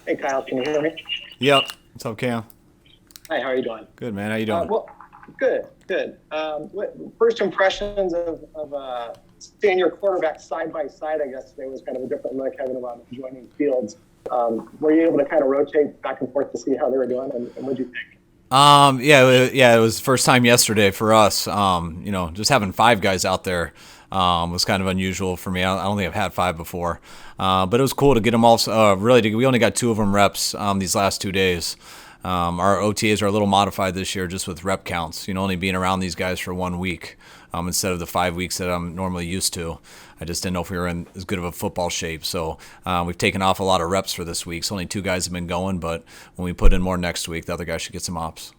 Hey, Kyle, can you hear me? Yep. What's up, Cam? Hi, how are you doing? Good, man. How you doing? Well, good, good. First impressions of seeing your quarterback side by side, I guess today was kind of a different look, having them on adjoining fields. Were you able to kind of rotate back and forth to see how they were doing, and what did you think? Yeah, it was first time yesterday for us. Just having five guys out there was kind of unusual for me. I don't think I've had five before, but it was cool to get them all. We only got two of them reps these last 2 days. Our OTAs are a little modified this year just with rep counts, only being around these guys for 1 week instead of the 5 weeks that I'm normally used to. I just didn't know if we were in as good of a football shape. So we've taken off a lot of reps for this week. So only two guys have been going, but when we put in more next week, the other guy should get some ops.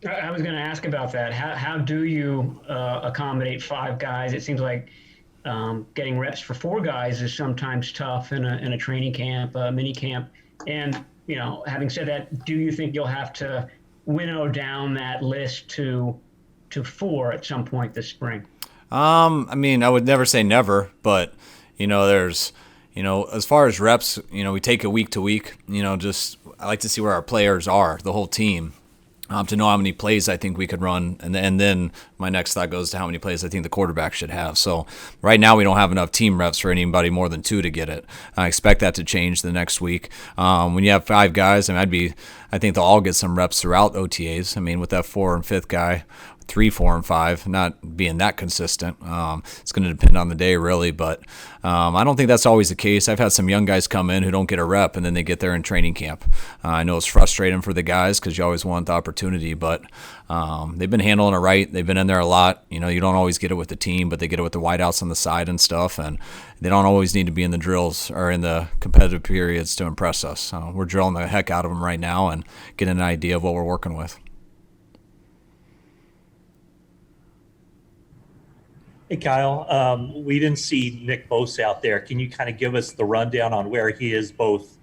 I was going to ask about that. How do you accommodate five guys? It seems like getting reps for four guys is sometimes tough in a training camp, mini camp. And having said that, do you think you'll have to winnow down that list to four at some point this spring? I would never say never, but there's as far as reps, we take it week to week. Just I like to see where our players are, the whole team. To know how many plays I think we could run, and then my next thought goes to how many plays I think the quarterback should have. So right now we don't have enough team reps for anybody more than two to get it. I expect that to change the next week. When you have five guys, I think they'll all get some reps throughout OTAs. With that four and fifth guy, 3, 4, and 5 not being that consistent. It's going to depend on the day, really, but I don't think that's always the case. I've had some young guys come in who don't get a rep, and then they get there in training camp. I know it's frustrating for the guys because you always want the opportunity, but they've been handling it right. They've been in there a lot. You don't always get it with the team, but they get it with the wideouts on the side and stuff, and they don't always need to be in the drills or in the competitive periods to impress us. We're drilling the heck out of them right now and getting an idea of what we're working with. Hey, Kyle. We didn't see Nick Bosa out there. Can you kind of give us the rundown on where he is both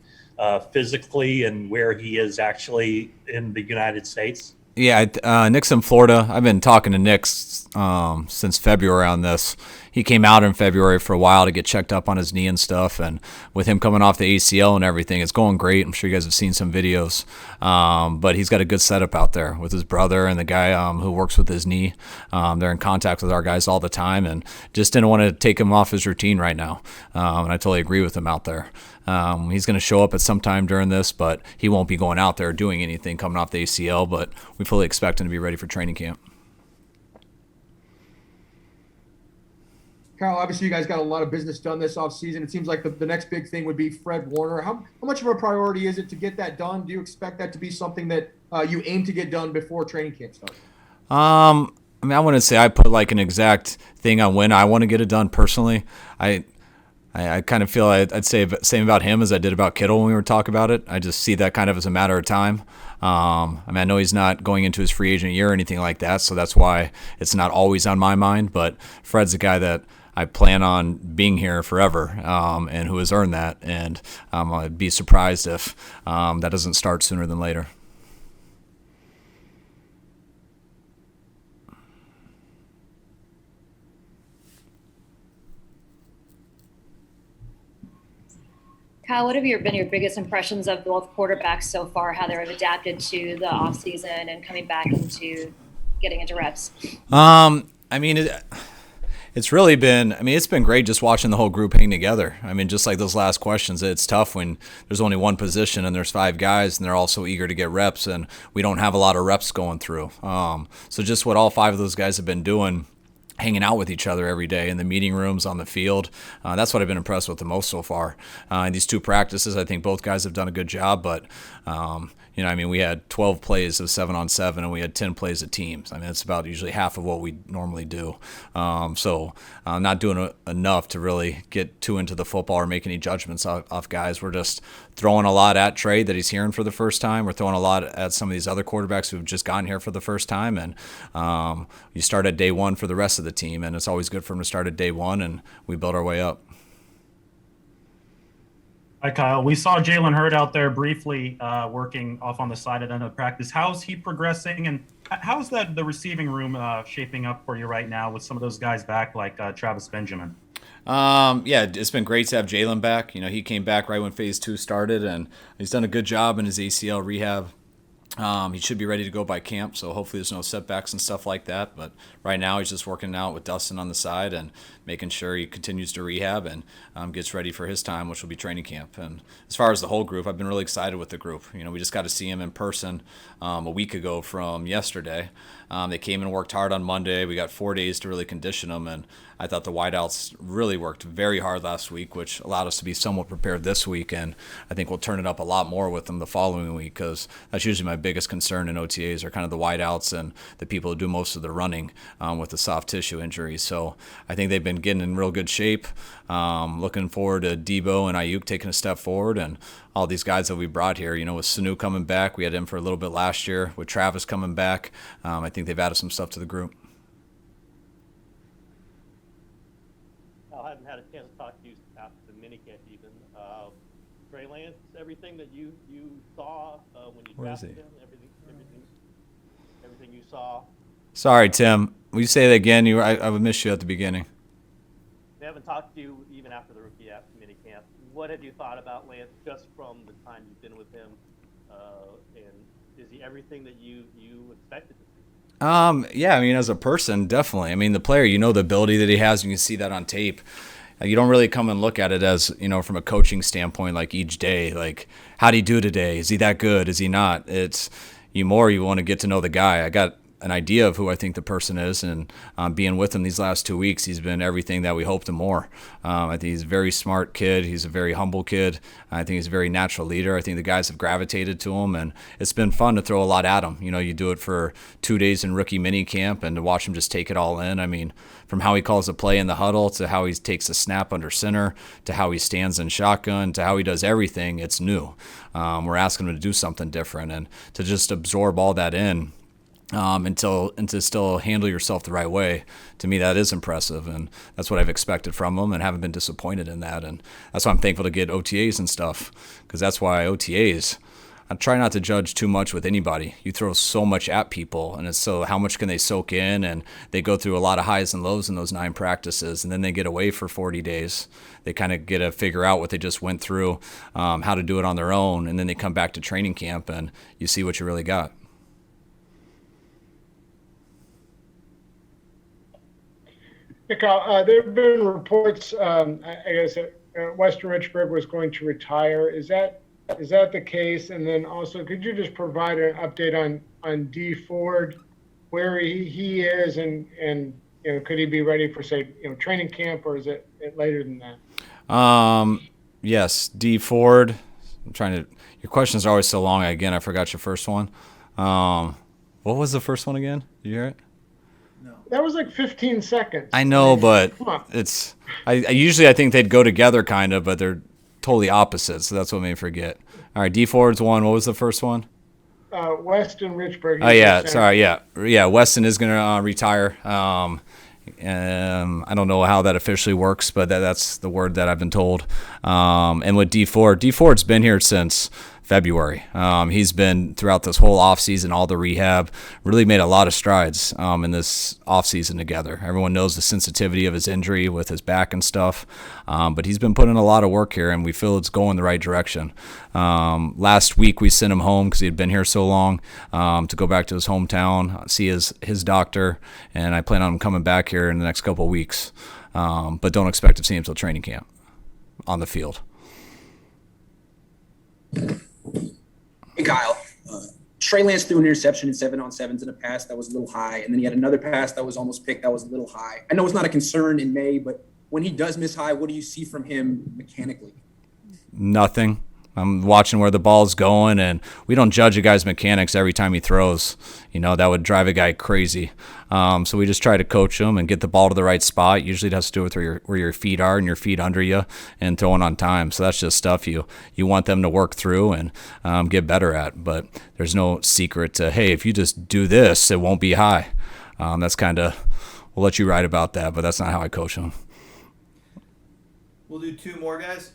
physically and where he is actually in the United States? Yeah, Nick's in Florida. I've been talking to Nick since February on this. He came out in February for a while to get checked up on his knee and stuff, and with him coming off the ACL and everything, it's going great. I'm sure you guys have seen some videos, but he's got a good setup out there with his brother and the guy who works with his knee. They're in contact with our guys all the time, and just didn't want to take him off his routine right now, and I totally agree with him out there. He's going to show up at some time during this, but he won't be going out there doing anything coming off the ACL, but we fully expect him to be ready for training camp. Kyle, obviously you guys got a lot of business done this offseason. It seems like the next big thing would be Fred Warner. How much of a priority is it to get that done? Do you expect that to be something that you aim to get done before training camp starts? I wouldn't say I put like an exact thing on when I want to get it done personally. I kind of feel I'd say the same about him as I did about Kittle when we were talking about it. I just see that kind of as a matter of time. I know he's not going into his free agent year or anything like that, so that's why it's not always on my mind. But Fred's a guy that I plan on being here forever, and who has earned that. And I'd be surprised if that doesn't start sooner than later. Kyle, what have been your biggest impressions of both quarterbacks so far, how they've adapted to the offseason and coming back into getting into reps? It's really been, it's been great just watching the whole group hang together. Just like those last questions, it's tough when there's only one position and there's five guys and they're all so eager to get reps and we don't have a lot of reps going through. So just what all five of those guys have been doing, hanging out with each other every day in the meeting rooms, on the field. That's what I've been impressed with the most so far. In these two practices, I think both guys have done a good job, but we had 12 plays of 7-on-7 and we had 10 plays of teams. It's about usually half of what we normally do. So not doing enough to really get too into the football or make any judgments off guys. We're just throwing a lot at Trey that he's hearing for the first time. We're throwing a lot at some of these other quarterbacks who've just gotten here for the first time. And you start at day one for the rest of the team, and it's always good for them to start at day one, and we build our way up. Hi, Kyle. We saw Jalen Hurd out there briefly working off on the side at end of practice. How's he progressing, and how's the receiving room shaping up for you right now with some of those guys back like Travis Benjamin? Yeah, it's been great to have Jalen back. He came back right when phase 2 started, and he's done a good job in his ACL rehab. He should be ready to go by camp, so hopefully there's no setbacks and stuff like that. But right now he's just working out with Dustin on the side and making sure he continues to rehab and gets ready for his time, which will be training camp. And as far as the whole group, I've been really excited with the group. We just got to see him in person a week ago from yesterday. They came and worked hard on Monday. We got 4 days to really condition them, and I thought the wideouts really worked very hard last week, which allowed us to be somewhat prepared this week. And I think we'll turn it up a lot more with them the following week, because that's usually my biggest concern in OTAs are kind of the wideouts and the people who do most of the running with the soft tissue injuries. So I think they've been getting in real good shape. Looking forward to Debo and Ayuk taking a step forward, and all these guys that we brought here. With Sanu coming back, we had him for a little bit last year. With Travis coming back, I think they've added some stuff to the group. I haven't had a chance to talk to you after the minicamp even. Trey Lance, everything that you saw when you drafted him, everything you saw. Sorry, Tim. Will you say that again? I would miss you at the beginning. They haven't talked to you even after the rookie minicamp. What have you thought about Lance just from the time you've been with him? And is he everything that you expected to see? Yeah, as a person, definitely. The player, the ability that he has, and you can see that on tape. You don't really come and look at it as, from a coaching standpoint, like each day, like, how'd he do today? Is he that good? Is he not? It's you want to get to know the guy. I got an idea of who I think the person is, and being with him these last 2 weeks, he's been everything that we hoped and more. I think he's a very smart kid. He's a very humble kid. I think he's a very natural leader. I think the guys have gravitated to him, and it's been fun to throw a lot at him. You do it for 2 days in rookie mini camp, and to watch him just take it all in. From how he calls a play in the huddle, to how he takes a snap under center, to how he stands in shotgun, to how he does everything, it's new. We're asking him to do something different, and to just absorb all that in. And to still handle yourself the right way, to me that is impressive, and that's what I've expected from him, and haven't been disappointed in that. And that's why I'm thankful to get OTAs and stuff, because that's why OTAs, I try not to judge too much with anybody. You throw so much at people, and it's so how much can they soak in, and they go through a lot of highs and lows in those 9 practices, and then they get away for 40 days. They kind of get to figure out what they just went through, how to do it on their own, and then they come back to training camp, and you see what you really got. Kyle, there have been reports, I guess, that Weston Richburg was going to retire. Is that the case? And then also, could you just provide an update on D Ford, where he is, and could he be ready for, say, training camp, or is it later than that? Yes, D Ford. Your questions are always so long. Again, I forgot your first one. What was the first one again? Did you hear it? That was like 15 seconds. I know, but it's I usually think they'd go together kind of, but they're totally opposite, so that's what made me forget. All right, D Ford's one. What was the first one? Weston Richburg. Oh yeah, sorry, yeah. Weston is gonna retire. I don't know how that officially works, but that's the word that I've been told. And with D Ford's been here since February. He's been throughout this whole offseason, all the rehab, really made a lot of strides in this offseason together. Everyone knows the sensitivity of his injury with his back and stuff, but he's been putting a lot of work here, and we feel it's going the right direction. Last week we sent him home because he had been here so long to go back to his hometown, see his doctor, and I plan on him coming back here in the next couple of weeks. But don't expect to see him until training camp on the field. Hey, Kyle. Trey Lance threw an interception in 7-on-7s in a pass that was a little high, and then he had another pass that was almost picked that was a little high. I know it's not a concern in May, but when he does miss high, what do you see from him mechanically? Nothing. I'm watching where the ball's going, and we don't judge a guy's mechanics every time he throws. That would drive a guy crazy. So we just try to coach him and get the ball to the right spot. Usually it has to do with where your feet are and your feet under you and throwing on time. So that's just stuff you want them to work through and get better at. But there's no secret to, hey, if you just do this, it won't be high. That's kind of, we'll let you write about that, but that's not how I coach him. We'll do 2 more, guys.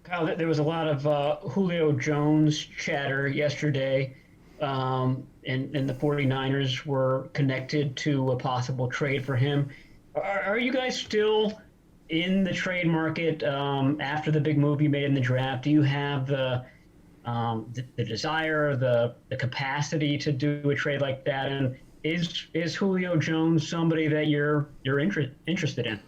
Kyle, there was a lot of Julio Jones chatter yesterday, and the 49ers were connected to a possible trade for him. Are you guys still in the trade market after the big move you made in the draft? Do you have the desire, the capacity to do a trade like that? And is Julio Jones somebody that you're interested in?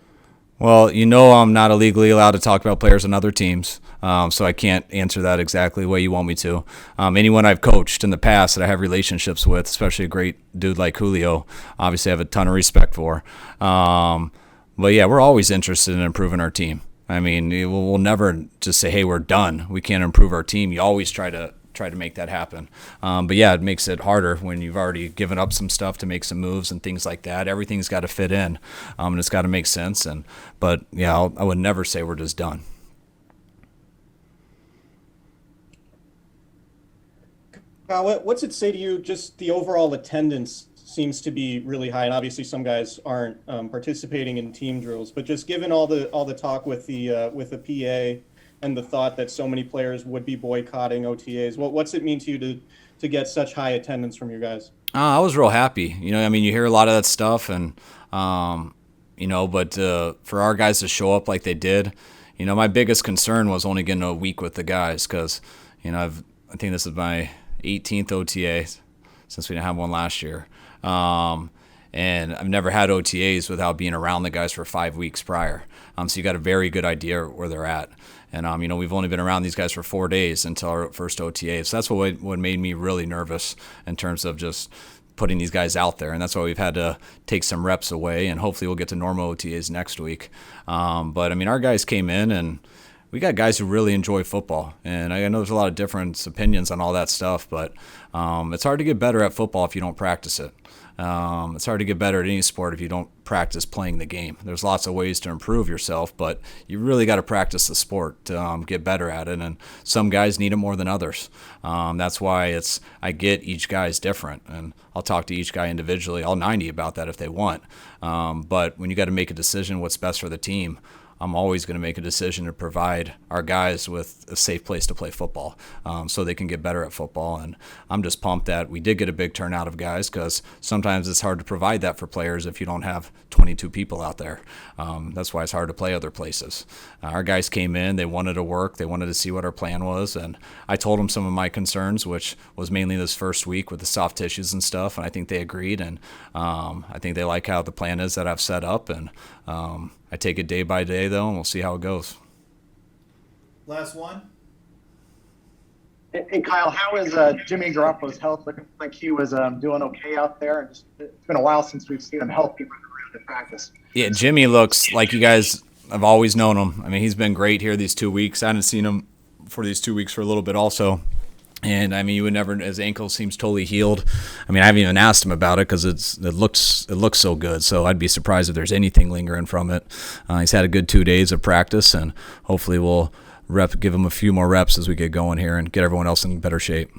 Well, I'm not illegally allowed to talk about players on other teams, so I can't answer that exactly the way you want me to. Anyone I've coached in the past that I have relationships with, especially a great dude like Julio, obviously I have a ton of respect for. But yeah, we're always interested in improving our team. I mean, we'll never just say, hey, we're done. We can't improve our team. You always try to make that happen. But yeah, it makes it harder when you've already given up some stuff to make some moves and things like that. Everything's got to fit in, and it's got to make sense. But yeah, I would never say we're just done. Kyle, what's it say to you? Just the overall attendance seems to be really high, and obviously some guys aren't participating in team drills. But just given all the talk with the PA and the thought that so many players would be boycotting OTAs, what's it mean to you to get such high attendance from your guys? I was real happy. I mean, you hear a lot of that stuff, and but for our guys to show up like they did, my biggest concern was only getting a week with the guys because, I think this is my 18th OTA since we didn't have one last year. And I've never had OTAs without being around the guys for 5 weeks prior. So you got a very good idea where they're at. And, we've only been around these guys for 4 days until our first OTA. So that's what made me really nervous in terms of just putting these guys out there. And that's why we've had to take some reps away, and hopefully we'll get to normal OTAs next week. But, our guys came in, and we got guys who really enjoy football. And I know there's a lot of different opinions on all that stuff, but it's hard to get better at football if you don't practice it. It's hard to get better at any sport if you don't practice playing the game. There's lots of ways to improve yourself, but you really got to practice the sport to get better at it. And some guys need it more than others. That's why I get each guy's different, and I'll talk to each guy individually. I'll 90 about that if they want. But when you got to make a decision what's best for the team, I'm always going to make a decision to provide our guys with a safe place to play football so they can get better at football. And I'm just pumped that we did get a big turnout of guys because sometimes it's hard to provide that for players if you don't have 22 people out there. That's why it's hard to play other places. Our guys came in, they wanted to work, they wanted to see what our plan was, and I told them some of my concerns, which was mainly this first week with the soft tissues and stuff, and I think they agreed, and I think they like how the plan is that I've set up, and I take it day by day, though, and we'll see how it goes. Last one. Hey, Kyle, how is Jimmy Garoppolo's health? Looking like he was doing okay out there. And it's been a while since we've seen him healthy running around in practice. Yeah, Jimmy looks like you guys have always known him. I mean, he's been great here these 2 weeks. I hadn't seen him for these 2 weeks for a little bit also. And, you would never – his ankle seems totally healed. I haven't even asked him about it because it looks so good. So I'd be surprised if there's anything lingering from it. He's had a good 2 days of practice, and hopefully we'll give him a few more reps as we get going here and get everyone else in better shape.